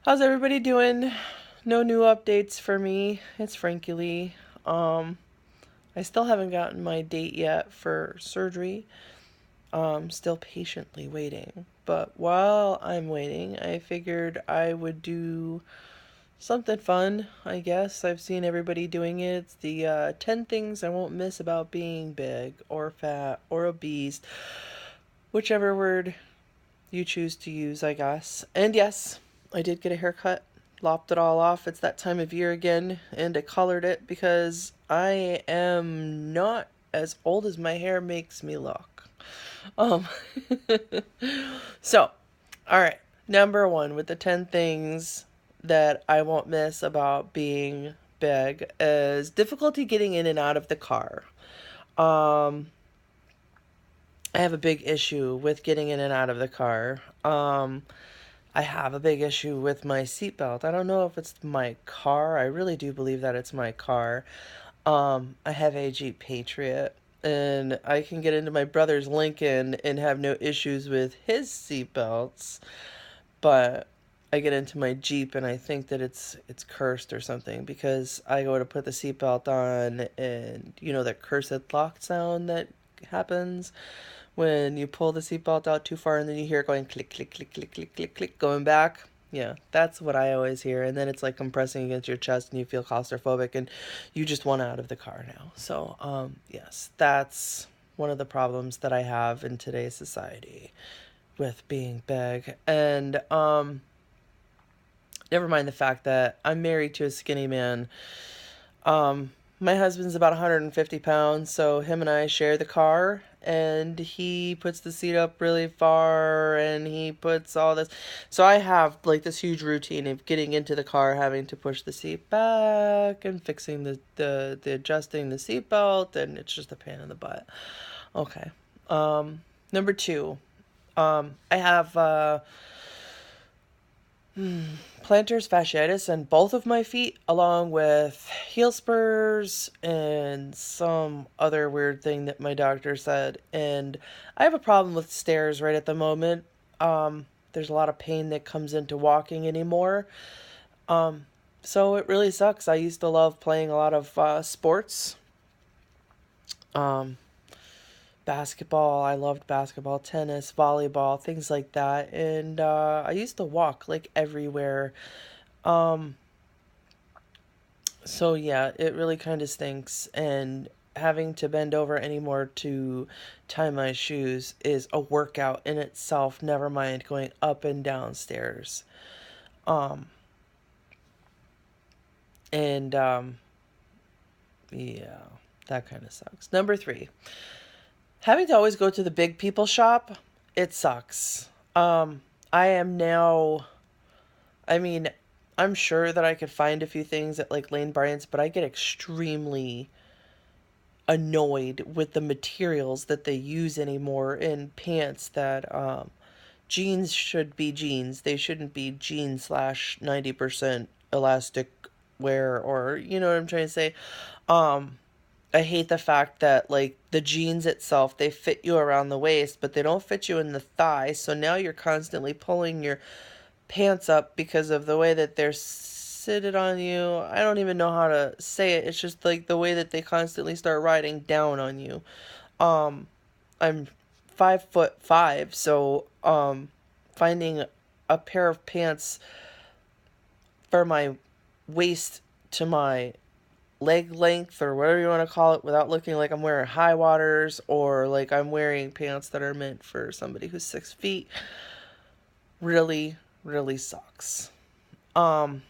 How's everybody doing? No new updates for me. It's Frankie Lee. Um, I still haven't gotten my date yet for surgery. Still patiently waiting. But while I'm waiting, I figured I would do something fun, I guess. I've seen everybody doing it. It's the 10 things I won't miss about being big or fat or obese, whichever word you choose to use, I guess. And yes, I did get a haircut, lopped it all off. It's that time of year again, and I colored it because I am not as old as my hair makes me look. Um, so, all right, number one with the 10 things that I won't miss about being big is difficulty getting in and out of the car. Um, I have a big issue with getting in and out of the car. I have a big issue with my seatbelt. I don't know if it's my car. I really do believe that it's my car. I have a Jeep Patriot, and I can get into my brother's Lincoln and have no issues with his seatbelts, but I get into my Jeep and I think that it's cursed or something because I go to put the seatbelt on and you know that cursed lock sound that happens when you pull the seatbelt out too far and then you hear it going click, click, click, click, click, click, click, going back. Yeah, that's what I always hear. And then it's like compressing against your chest and you feel claustrophobic and you just want out of the car now. So, yes, that's one of the problems that I have in today's society with being big. And, never mind the fact that I'm married to a skinny man. My husband's about 150 pounds, so him and I share the car, and he puts the seat up really far, and he puts all this. So I have like this huge routine of getting into the car, having to push the seat back, and fixing the adjusting the seat belt, and it's just a pain in the butt. Okay. Number two, I have plantar fasciitis in both of my feet, along with heel spurs and some other weird thing that my doctor said. And I have a problem with stairs right at the moment. There's a lot of pain that comes into walking anymore. So it really sucks. I used to love playing a lot of sports. Um, Basketball, I loved basketball, tennis, volleyball, things like that. And I used to walk like everywhere. Um, So yeah, it really kind of stinks, and having to bend over anymore to tie my shoes is a workout in itself, never mind going up and down stairs. Um and yeah, that kind of sucks. Number 3, having to always go to the big people shop, it sucks. I am now, I mean, I'm sure that I could find a few things at like Lane Bryant's, but I get extremely annoyed with the materials that they use anymore in pants that jeans should be jeans. They shouldn't be jeans slash 90% elastic wear, or you know what I'm trying to say. Um I hate the fact that like the jeans itself, they fit you around the waist, but they don't fit you in the thigh. So now you're constantly pulling your pants up because of the way that they're sitted on you. I don't even know how to say it. It's just like the way that they constantly start riding down on you. Um, I'm 5'5", so finding a pair of pants for my waist to my leg length or whatever you want to call it without looking like I'm wearing high waters or like I'm wearing pants that are meant for somebody who's 6 feet really, really sucks. Um,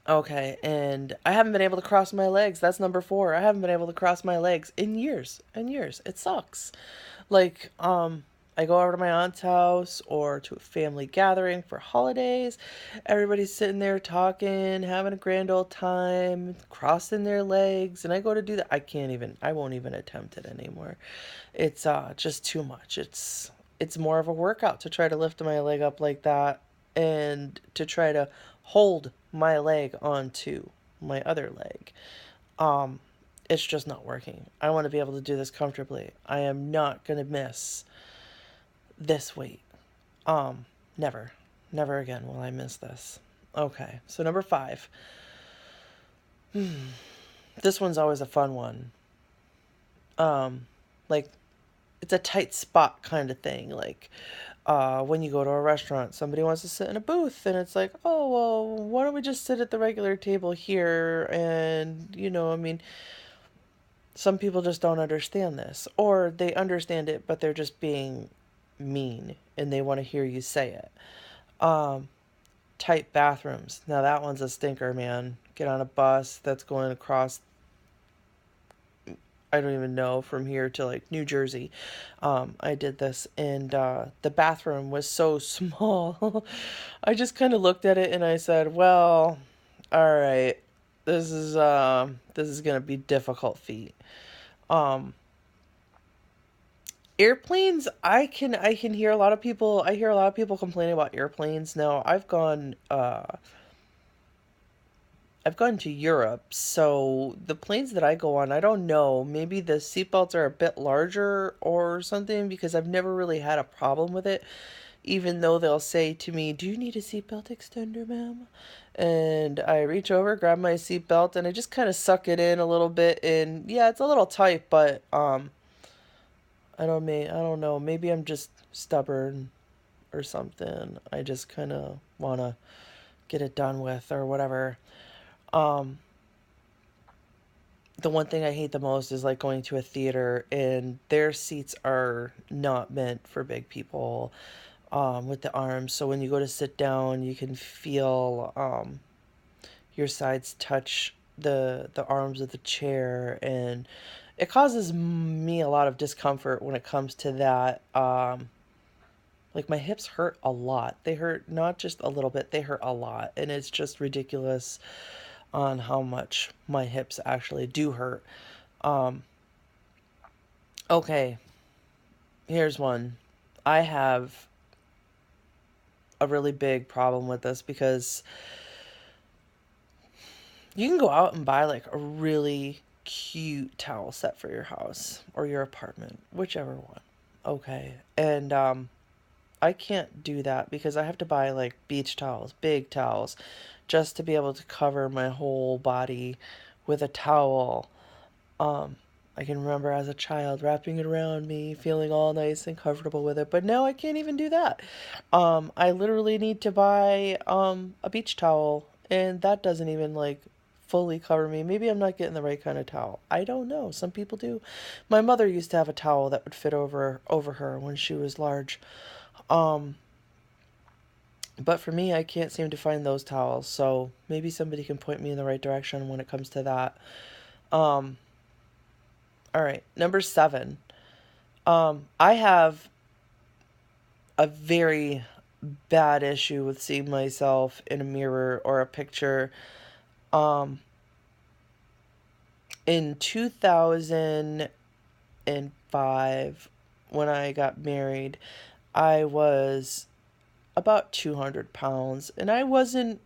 Okay, and I haven't been able to cross my legs. That's number 4. I haven't been able to cross my legs in years and years. It sucks. Like, I go over to my aunt's house or to a family gathering for holidays. Everybody's sitting there talking, having a grand old time, crossing their legs, and I go to do that. I won't even attempt it anymore. It's just too much. It's more of a workout to try to lift my leg up like that and to try to hold my leg onto my other leg. Um, it's just not working. I want to be able to do this comfortably. I am not going to miss this weight. Never. Never again will I miss this. Okay, so number 5. This one's always a fun one. Like, it's a tight spot kind of thing. Like, when you go to a restaurant, somebody wants to sit in a booth, and it's like, oh, well, why don't we just sit at the regular table here? And, I mean, some people just don't understand this, or they understand it, but they're just being mean and they want to hear you say it. Um, Tight bathrooms. Now, that one's a stinker, man. Get on a bus that's going across, I don't even know, from here to like New Jersey. I did this, and the bathroom was so small. I just kind of looked at it and I said, "Well, all right, this is gonna be difficult feat." Um, Airplanes, I can hear a lot of people. I hear a lot of people complaining about airplanes. Now, I've gone to Europe, so the planes that I go on, I don't know. Maybe the seatbelts are a bit larger or something because I've never really had a problem with it. Even though they'll say to me, "Do you need a seatbelt extender, ma'am?" And I reach over, grab my seatbelt, and I just kind of suck it in a little bit. And yeah, it's a little tight, but I don't know. Maybe I'm just stubborn or something. I just kind of wanna get it done with or whatever. Um, the one thing I hate the most is like going to a theater and their seats are not meant for big people with the arms. So when you go to sit down, you can feel your sides touch the arms of the chair, and it causes me a lot of discomfort when it comes to that. Like my hips hurt a lot. They hurt not just a little bit, they hurt a lot, and it's just ridiculous on how much my hips actually do hurt. Um, okay, here's one. I have a really big problem with this because you can go out and buy like a really cute towel set for your house or your apartment, whichever one. Okay. And I can't do that because I have to buy like beach towels, big towels, just to be able to cover my whole body with a towel. Um, I can remember as a child wrapping it around me, feeling all nice and comfortable with it, but now I can't even do that. I literally need to buy a beach towel, and that doesn't even like fully cover me. Maybe I'm not getting the right kind of towel. I don't know. Some people do. My mother used to have a towel that would fit over her when she was large. Um, but for me, I can't seem to find those towels, so maybe somebody can point me in the right direction when it comes to that. Um, all right, number 7. I have a very bad issue with seeing myself in a mirror or a picture. Um, in 2005, when I got married, I was about 200 pounds, and I wasn't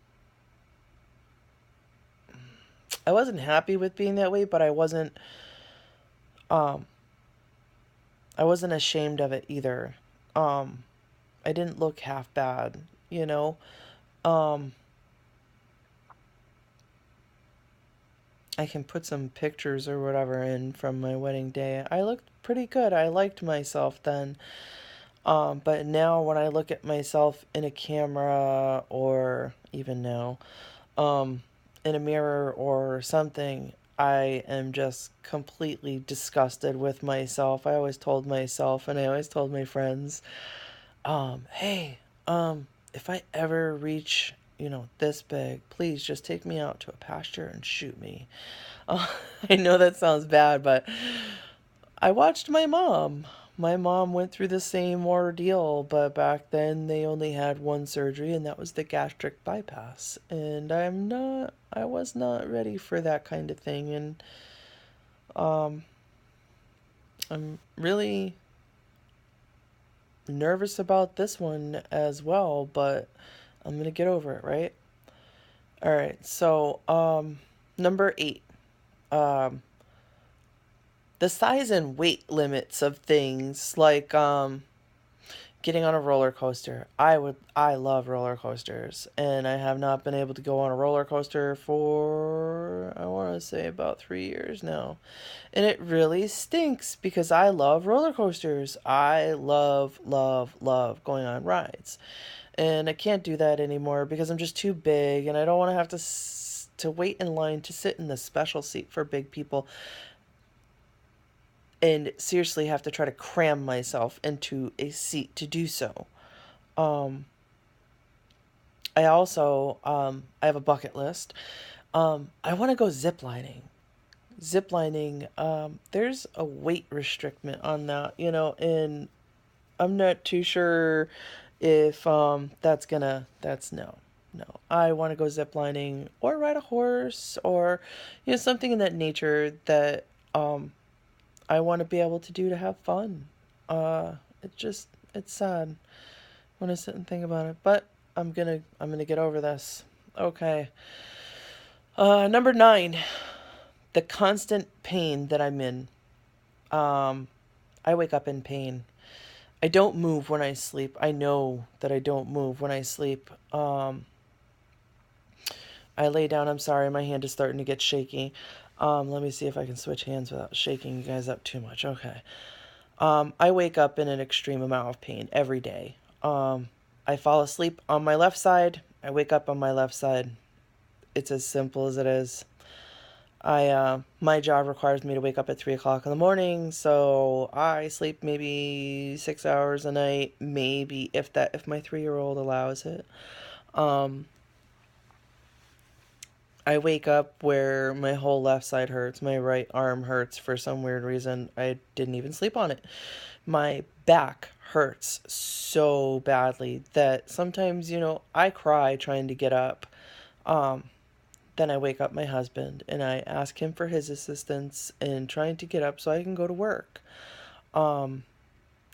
happy with being that way, but um, I wasn't ashamed of it either. Um, I didn't look half bad, you know. Um, I can put some pictures or whatever in from my wedding day. I looked pretty good. I liked myself then. But now when I look at myself in a camera or even now, um, in a mirror or something, I am just completely disgusted with myself. I always told myself and I always told my friends, hey, if I ever reach, this big, please just take me out to a pasture and shoot me. Uh, I know that sounds bad, but I watched my mom. My mom went through the same ordeal, but back then they only had one surgery, and that was the gastric bypass. And I was not ready for that kind of thing. And um, I'm really nervous about this one as well, but I'm gonna get over it, right? All right, so number 8. Um, the size and weight limits of things like getting on a roller coaster. I love roller coasters, and I have not been able to go on a roller coaster for, I want to say, about 3 years now. And it really stinks because I love roller coasters. I love going on rides. And I can't do that anymore because I'm just too big, and I don't want to have to wait in line to sit in the special seat for big people and seriously have to try to cram myself into a seat to do so. Um, I also I have a bucket list. I want to go ziplining. Ziplining, there's a weight restriction on that, and I'm not too sure if that's no. No. I want to go ziplining or ride a horse or something in that nature that I want to be able to do to have fun. It's sad when I sit and think about it, but I'm gonna get over this. Okay. Number 9, the constant pain that I'm in. I wake up in pain. I don't move when I sleep. I know that I don't move when I sleep. I lay down. I'm sorry, my hand is starting to get shaky. Let me see if I can switch hands without shaking you guys up too much. Okay. I wake up in an extreme amount of pain every day. I fall asleep on my left side. I wake up on my left side. It's as simple as it is. My job requires me to wake up at 3 o'clock in the morning, so I sleep maybe 6 hours a night, maybe if my 3-year-old allows it. I wake up where my whole left side hurts. My right arm hurts for some weird reason. I didn't even sleep on it. My back hurts so badly that sometimes, I cry trying to get up. Then I wake up my husband and I ask him for his assistance in trying to get up so I can go to work.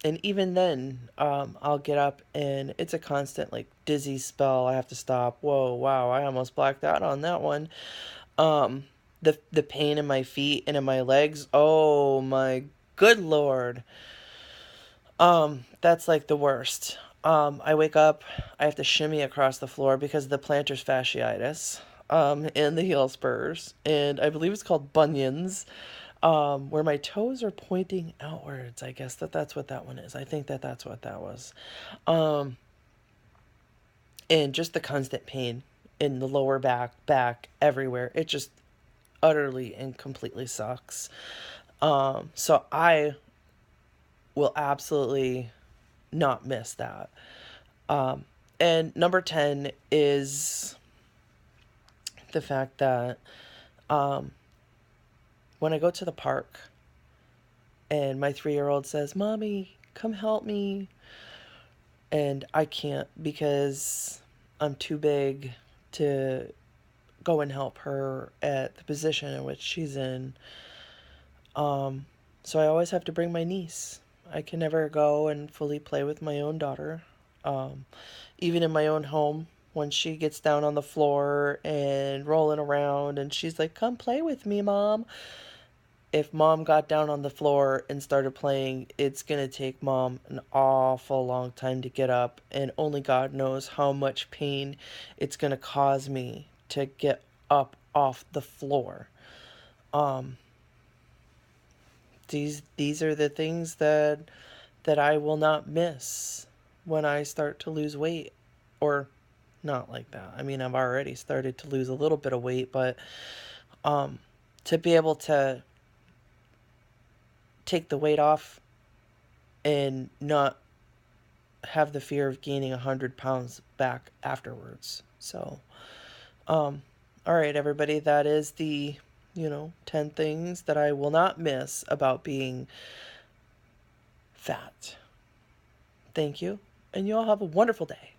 And even then, I'll get up and it's a constant like dizzy spell. I have to stop. Whoa, wow, I almost blacked out on that one. The pain in my feet and in my legs. Oh my good Lord. That's like the worst. I wake up, I have to shimmy across the floor because of the plantar fasciitis, and the heel spurs, and I believe it's called bunions, where my toes are pointing outwards. I guess that's what that one is. I think that's what that was. Um, and just the constant pain in the lower back, everywhere. It just utterly and completely sucks. So I will absolutely not miss that. And number 10 is the fact that when I go to the park and my 3-year-old says, "Mommy, come help me," and I can't because I'm too big to go and help her at the position in which she's in. So I always have to bring my niece. I can never go and fully play with my own daughter. Even in my own home, when she gets down on the floor and rolling around and she's like, "Come play with me, Mom." If Mom got down on the floor and started playing, it's going to take Mom an awful long time to get up, and only God knows how much pain it's going to cause me to get up off the floor. Um, these are the things that I will not miss when I start to lose weight, or not like that. I mean, I've already started to lose a little bit of weight, but to be able to take the weight off and not have the fear of gaining 100 pounds back afterwards. So, all right, everybody, that is the 10 things that I will not miss about being fat. Thank you, and you all have a wonderful day.